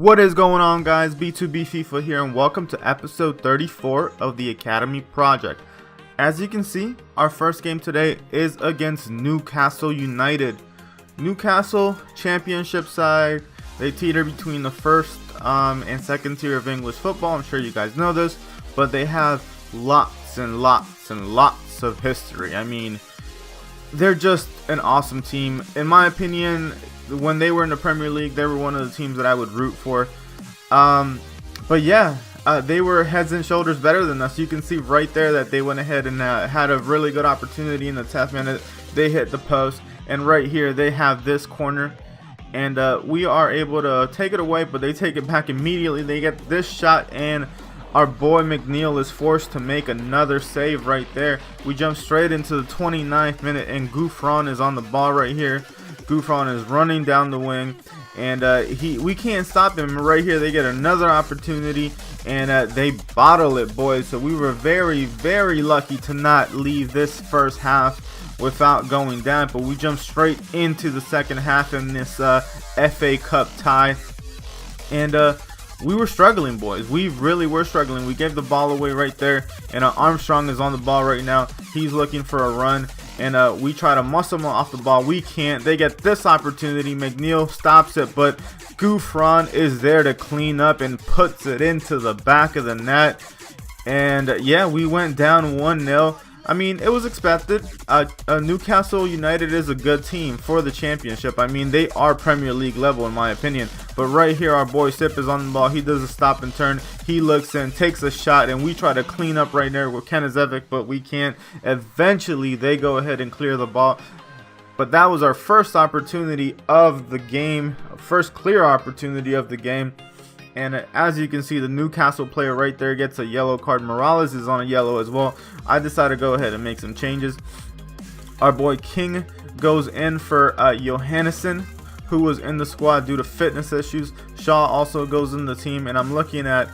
What is going on, guys? B2B FIFA here, and welcome to episode 34 of the Academy Project. As you can see, our first game today is against Newcastle United. Newcastle, championship side. They teeter between the first and second tier of English football. I'm sure you guys know this, but they have lots and lots and lots of history. I mean, they're just an awesome team. In my opinion, when they were in the Premier League, they were one of the teams that I would root for. But yeah, they were heads and shoulders better than us. You can see right there that they went ahead and had a really good opportunity in the 10th minute. They hit the post, and right here they have this corner, and we are able to take it away, but they take it back immediately. They get this shot, and our boy McNeil is forced to make another save right there. We jump straight into the 29th minute, and Gouffron is on the ball right here. Gouffron is running down the wing, and we can't stop him. Right here they get another opportunity, and they bottle it, boys. So we were very, very lucky to not leave this first half without going down, but we jump straight into the second half in this FA Cup tie, and we were struggling, boys. We really were struggling. We gave the ball away right there, and Armstrong is on the ball right now. He's looking for a run, and we try to muscle him off the ball. We can't. They get this opportunity. McNeil stops it, but Gouffron is there to clean up and puts it into the back of the net. And yeah, we went down 1-0. I mean, it was expected. Newcastle United is a good team for the championship. I mean, they are Premier League level in my opinion. But right here, our boy Sip is on the ball. He does a stop and turn. He looks in, takes a shot, and we try to clean up right there with Kenizevic, but we can't. Eventually, they go ahead and clear the ball. But that was our first opportunity of the game, first clear opportunity of the game. And as you can see, the Newcastle player right there gets a yellow card. Morales is on a yellow as well. I decided to go ahead and make some changes. Our boy King goes in for Johannesson, who was in the squad due to fitness issues. Shaw also goes in the team, and I'm looking at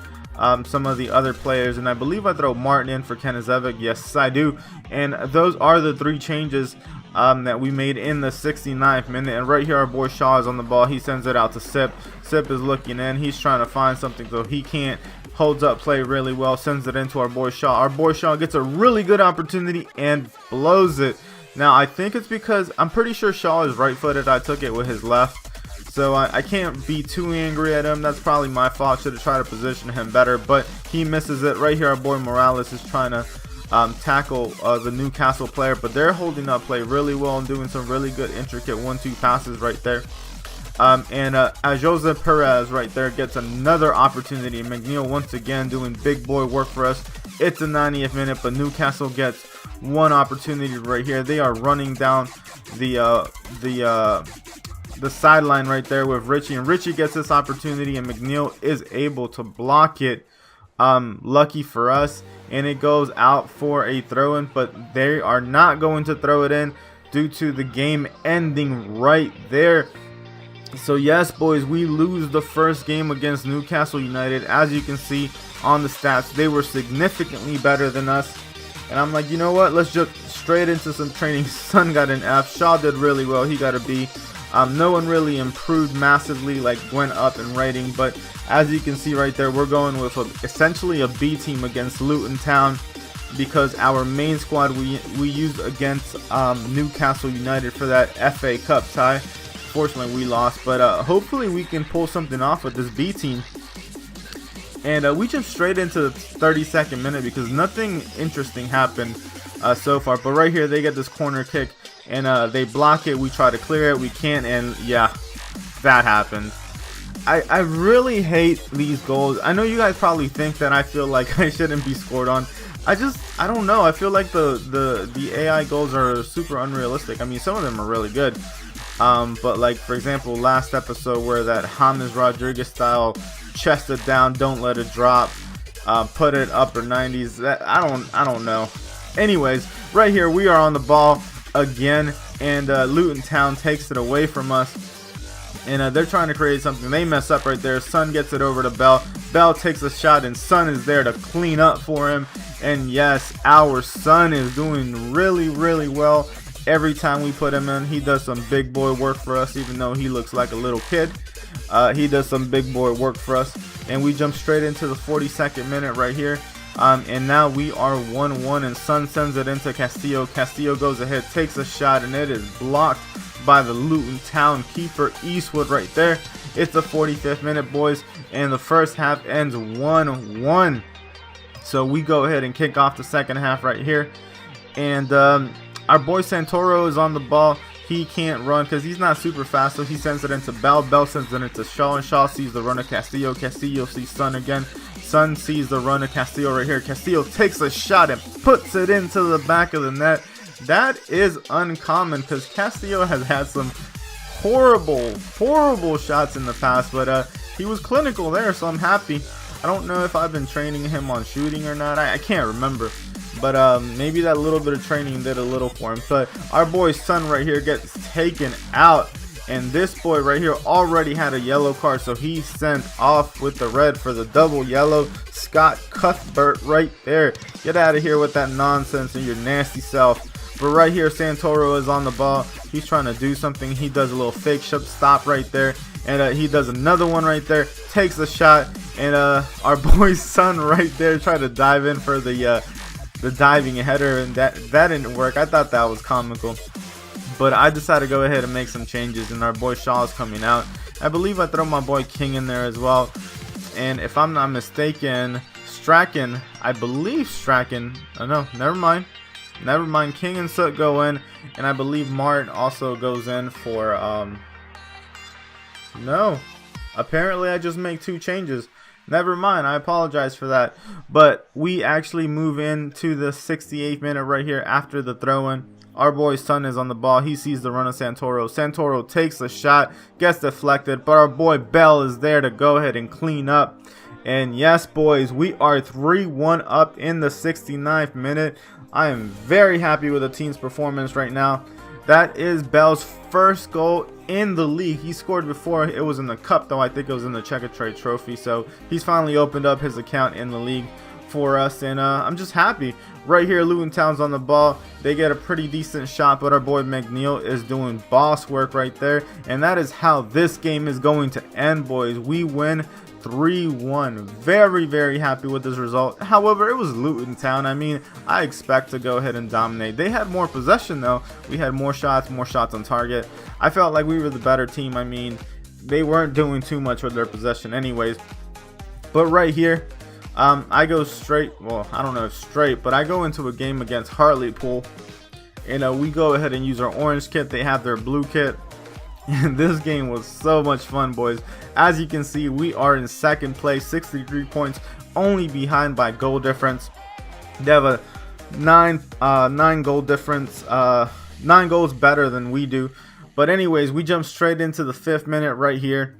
some of the other players, and I believe I throw Martin in for Kenizevic. Yes, I do. And those are the three changes that we made in the 69th minute. And right here, our boy Shaw is on the ball. He sends it out to Sip. Sip is looking in. He's trying to find something, so he can't. Holds up play really well. Sends it into our boy Shaw. Our boy Shaw gets a really good opportunity and blows it. Now, I think it's because I'm pretty sure Shaw is right-footed. I took it with his left, so I can't be too angry at him. That's probably my fault. Should have tried to position him better, but he misses it. Right here, our boy Morales is trying to tackle the Newcastle player, but they're holding up play really well and doing some really good intricate 1-2 passes right there. And Jose Perez right there gets another opportunity. McNeil once again doing big boy work for us. It's the 90th minute, but Newcastle gets one opportunity right here. They are running down the sideline right there with Richie, and Richie gets this opportunity, and McNeil is able to block it. Lucky for us, and it goes out for a throw-in, but they are not going to throw it in due to the game ending right there. So yes, boys, we lose the first game against Newcastle United. As you can see on the stats, they were significantly better than us, and I'm like, you know what, let's just straight into some training. Son got an F. Shaw did really well. He got a B. No one really improved massively, like went up in rating, but as you can see right there, we're going with essentially a B team against Luton Town, because our main squad we used against Newcastle United for that FA Cup tie. Fortunately, we lost, but hopefully we can pull something off with this B team. And we jump straight into the 32nd minute because nothing interesting happened so far. But right here, they get this corner kick, and they block it. We try to clear it. We can't, and yeah, that happened. I really hate these goals. I know you guys probably think that I feel like I shouldn't be scored on. I don't know. I feel like the AI goals are super unrealistic. I mean, some of them are really good. But like, for example, last episode where that James Rodriguez style chested down, don't let it drop, put it upper 90s. That I don't know. Anyways, right here we are on the ball again, and Luton Town takes it away from us, and they're trying to create something. They mess up right there. Son gets it over to Bell. Bell takes a shot, and Son is there to clean up for him. And yes, our Son is doing really, really well. Every time we put him in, he does some big boy work for us, even though he looks like a little kid. He does some big boy work for us, and we jump straight into the 42nd minute right here. And now we are 1-1, and Sun sends it into Castillo. Castillo goes ahead, takes a shot, and it is blocked by the Luton Town keeper, Eastwood, right there. It's the 45th minute, boys, and the first half ends 1-1. So we go ahead and kick off the second half right here. And our boy Santoro is on the ball. He can't run because he's not super fast, so he sends it into Bell. Bell sends it into Shaw, and Shaw sees the run of Castillo. Castillo sees Sun again. Sun sees the run of Castillo right here. Castillo takes a shot and puts it into the back of the net. That is uncommon because Castillo has had some horrible shots in the past, but he was clinical there, so I'm happy. I don't know if I've been training him on shooting or not. I can't remember. But maybe that little bit of training did a little for him. But our boy Sun right here gets taken out. And this boy right here already had a yellow card, so he sent off with the red for the double yellow. Scott Cuthbert right there. Get out of here with that nonsense and your nasty self. But right here, Santoro is on the ball. He's trying to do something. He does a little fake stop right there. And he does another one right there. Takes a shot. And our boy Sun right there tried to dive in for the diving header, and that didn't work. I thought that was comical, but I decided to go ahead and make some changes, and our boy Shaw is coming out. I believe I throw my boy King in there as well, and if I'm not mistaken, Strachan, I believe Strachan, oh no, never mind, King and Soot go in, and I believe Mart also goes in for no, apparently I just make 2 changes. Never mind, I apologize for that. But we actually move into the 68th minute right here after the throw-in. Our boy Sun is on the ball. He sees the run of Santoro. Santoro takes a shot, gets deflected, but our boy Bell is there to go ahead and clean up. And yes, boys, we are 3-1 up in the 69th minute. I am very happy with the team's performance right now. That is Bell's first goal in the league. He scored before. It was in the cup, though. I think it was in the Checkatrade Trophy. So he's finally opened up his account in the league for us, and I'm just happy. Right here, Luton Town's on the ball. They get a pretty decent shot, but our boy McNeil is doing boss work right there, and that is how this game is going to end, boys. We win 3-1. Very happy with this result. However, it was Luton Town. I mean, I expect to go ahead and dominate. They had more possession, though. We had more shots on target. I felt like we were the better team. I mean, they weren't doing too much with their possession anyways. But right here, I go straight, well, I don't know if straight, but I go into a game against Hartlepool, and we go ahead and use our orange kit. They have their blue kit. And this game was so much fun, boys. As you can see, we are in second place, 63 points, only behind by goal difference. They have a 9 goal difference, 9 goals better than we do. But anyways, we jump straight into the 5th minute right here.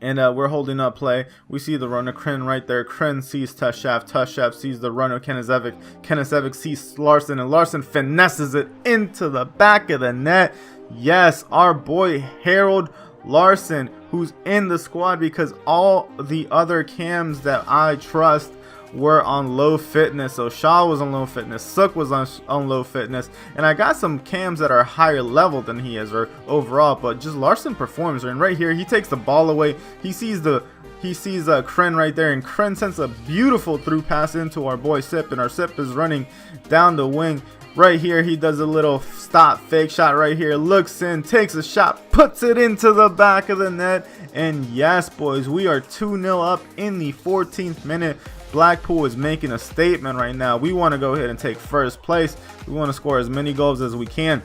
And we're holding up play. We see the run of Kren right there. Kren sees Tushaf sees the run of Kenisevic sees Larson, and Larson finesses it into the back of the net. Yes, our boy Harold Larson, who's in the squad because all the other cams that I trust were on low fitness. So Shaw was on low fitness, Sook was on low fitness, and I got some cams that are higher level than he is, or overall, but just Larson performs. And right here, he takes the ball away. He sees Kren right there, and Kren sends a beautiful through pass into our boy Sip, and our Sip is running down the wing. Right here, he does a little stop fake shot right here, looks in, takes a shot, puts it into the back of the net. And yes, boys, we are 2-0 up in the 14th minute. Blackpool is making a statement right now. We want to go ahead and take first place. We want to score as many goals as we can.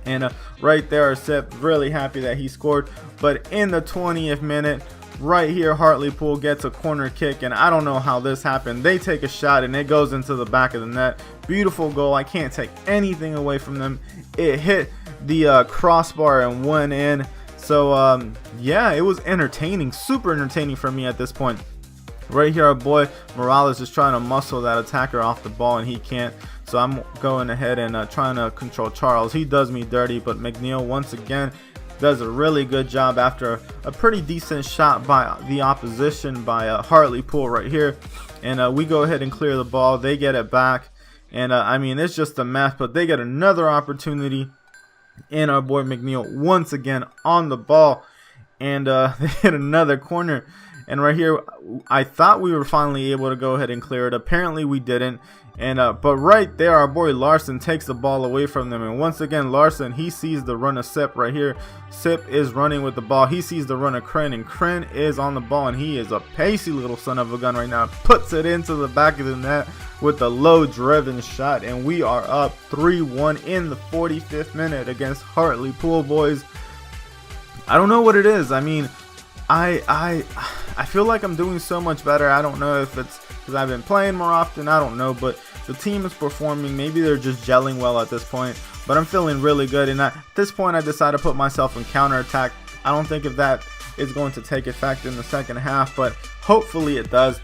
And right there, Sip, really happy that he scored. But in the 20th minute, right here, Hartlepool gets a corner kick, and I don't know how this happened. They take a shot, and it goes into the back of the net. Beautiful goal. I can't take anything away from them. It hit the crossbar and went in. So, yeah, it was entertaining, super entertaining for me at this point. Right here, our boy Morales is trying to muscle that attacker off the ball, and he can't. So I'm going ahead and trying to control Charles. He does me dirty, but McNeil once again does a really good job after a pretty decent shot by the opposition by Hartlepool right here. And we go ahead and clear the ball. They get it back. And I mean, it's just a mess, but they get another opportunity. And our boy McNeil once again on the ball. And they hit another corner. And right here, I thought we were finally able to go ahead and clear it. Apparently we didn't. And but right there, our boy Larson takes the ball away from them. And once again, Larson, he sees the run of Sip right here. Sip is running with the ball. He sees the run of Kren, and Kren is on the ball. And he is a pacey little son of a gun right now. Puts it into the back of the net with a low-driven shot. And we are up 3-1 in the 45th minute against Hartlepool, boys. I don't know what it is. I mean, I feel like I'm doing so much better. I don't know if it's because I've been playing more often. I don't know, but the team is performing. Maybe they're just gelling well at this point, but I'm feeling really good. And at this point, I decided to put myself in counterattack. I don't think if that is going to take effect in the second half, but hopefully it does,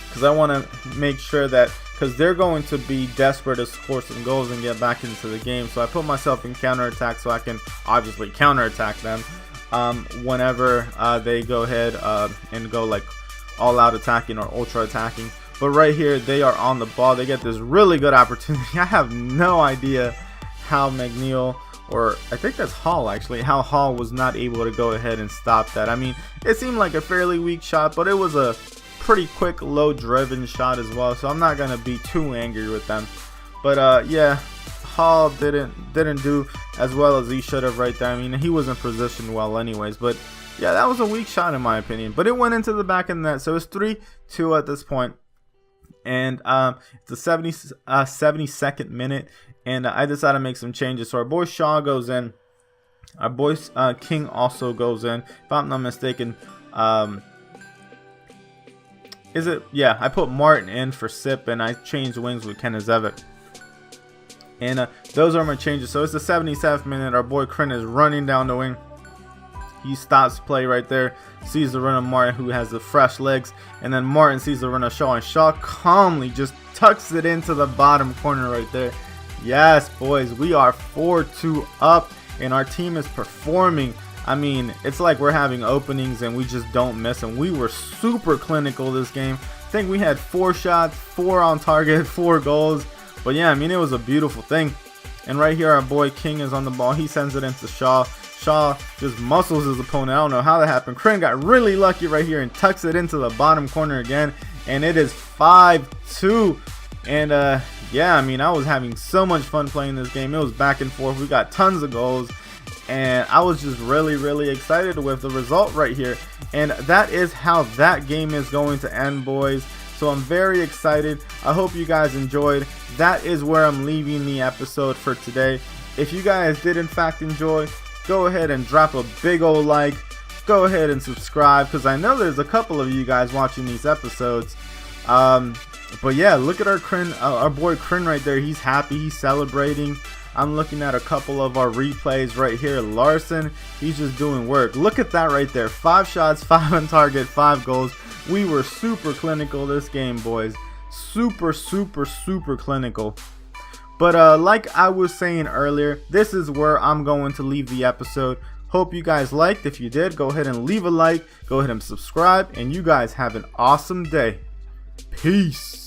because I want to make sure that, because they're going to be desperate to score some goals and get back into the game. So I put myself in counterattack so I can obviously counterattack them whenever they go ahead and go like all out attacking or ultra attacking. But right here, they are on the ball. They get this really good opportunity. I have no idea how McNeil, or I think that's Hall actually, how Hall was not able to go ahead and stop that. I mean, it seemed like a fairly weak shot, but it was a pretty quick, low driven shot as well, so I'm not gonna be too angry with them. But yeah, Hall didn't do as well as he should have right there. I mean, he wasn't positioned well anyways, but yeah, that was a weak shot in my opinion, but it went into the back of the net. So it's 3-2 at this point. And it's the 72nd minute, and I decided to make some changes. So our boy Shaw goes in, our boy King also goes in, if I'm not mistaken. Is it? Yeah, I put Martin in for Sip, and I changed wings with Kenizevic. And those are my changes. So it's the 77th minute. Our boy Kren is running down the wing. He stops play right there, sees the run of Martin, who has the fresh legs, and then Martin sees the run of Shaw, and Shaw calmly just tucks it into the bottom corner right there. Yes, boys, we are 4-2 up, and our team is performing. I mean, it's like we're having openings and we just don't miss them. We were super clinical this game. I think we had 4 shots, 4 on target, 4 goals. But yeah, I mean, it was a beautiful thing. And right here, our boy King is on the ball. He sends it into Shaw. Shaw just muscles his opponent. I don't know how that happened. Kren got really lucky right here and tucks it into the bottom corner again. And it is 5-2. And yeah, I mean, I was having so much fun playing this game. It was back and forth. We got tons of goals. And I was just really excited with the result right here. And that is how that game is going to end, boys. So I'm very excited. I hope you guys enjoyed. That is where I'm leaving the episode for today. If you guys did in fact enjoy, go ahead and drop a big old like. Go ahead and subscribe, because I know there's a couple of you guys watching these episodes. But yeah, look at our boy Kren right there. He's happy. He's celebrating. I'm looking at a couple of our replays right here. Larson, he's just doing work. Look at that right there. 5 shots, 5 on target, 5 goals. We were super clinical this game, boys. Super clinical. But like I was saying earlier, this is where I'm going to leave the episode. Hope you guys liked. If you did, go ahead and leave a like. Go ahead and subscribe. And you guys have an awesome day. Peace.